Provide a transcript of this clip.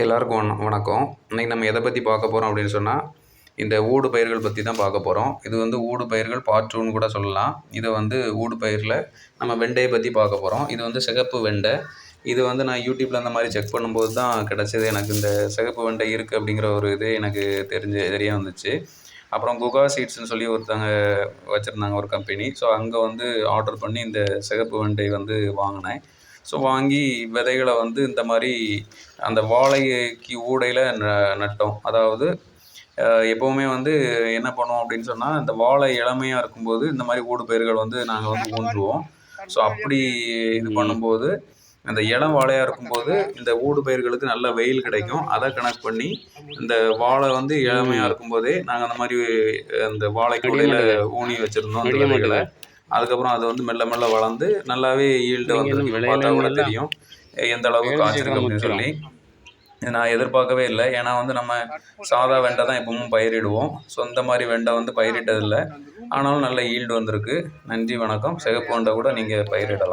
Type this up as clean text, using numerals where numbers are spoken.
எல்லாருக்கும் வணக்கம். இன்னைக்கு நம்ம எதை பற்றி பார்க்க போகிறோம் அப்படின்னு சொன்னால், இந்த ஊடு பயிர்கள் பற்றி தான் பார்க்க போகிறோம். இது வந்து ஊடு பயிர்கள் பார்ட் 2ன்னு கூட சொல்லலாம். இதை வந்து ஊடு பயிரில் நம்ம வெண்டையை பற்றி பார்க்க போகிறோம். இது வந்து சிகப்பு வெண்டை. இது வந்து நான் யூடியூப்பில் அந்த மாதிரி செக் பண்ணும்போது தான் கிடச்சது. எனக்கு இந்த சிகப்பு வெண்டை இருக்குது அப்படிங்கிற ஒரு இது எனக்கு தெரிய வந்துச்சு. அப்புறம் குகா சீட்ஸ்ன்னு சொல்லி ஒருத்தங்க வச்சுருந்தாங்க ஒரு கம்பெனி. ஸோ அங்கே வந்து ஆர்டர் பண்ணி இந்த சிகப்பு வெண்டை வந்து வாங்கினேன். ஸோ வாங்கி விதைகளை வந்து இந்த மாதிரி அந்த வாழைக்கு ஊடையில் நட்டோம். அதாவது எப்போவுமே வந்து என்ன பண்ணுவோம் அப்படின்னு சொன்னால், இந்த வாழை இளமையாக இருக்கும்போது இந்த மாதிரி ஊடு பயிர்கள் வந்து நாங்கள் வந்து ஊன்றுவோம். ஸோ அப்படி இது பண்ணும்போது அந்த இளம் வாழையாக இருக்கும்போது இந்த ஊடு பயிர்களுக்கு நல்ல வெயில் கிடைக்கும். அதை கனெக்ட் பண்ணி இந்த வாழை வந்து இளமையாக இருக்கும்போதே நாங்கள் அந்த மாதிரி அந்த வாழைக்கூடையில் ஊனி வச்சுருந்தோம் அந்த விதைகளை. அதுக்கப்புறம் அது வந்து மெல்ல மெல்ல வளர்ந்து நல்லாவே ஈல்டு வந்திருக்கு. பார்த்தா கூட தெரியும் எந்த அளவுக்கு காய்ச்சிருக்கு அப்படின்னு சொல்லி. நான் எதிர்பார்க்கவே இல்லை. ஏன்னா வந்து நம்ம சாதா வெண்டை தான் எப்பவும் பயிரிடுவோம். ஸோ இந்த மாதிரி வெண்டை வந்து பயிரிட்டதில்லை. ஆனாலும் நல்ல ஈல்டு வந்திருக்கு. நன்றி, வணக்கம். சிகப்பு வெண்டை கூட நீங்கள் பயிரிடலாம்.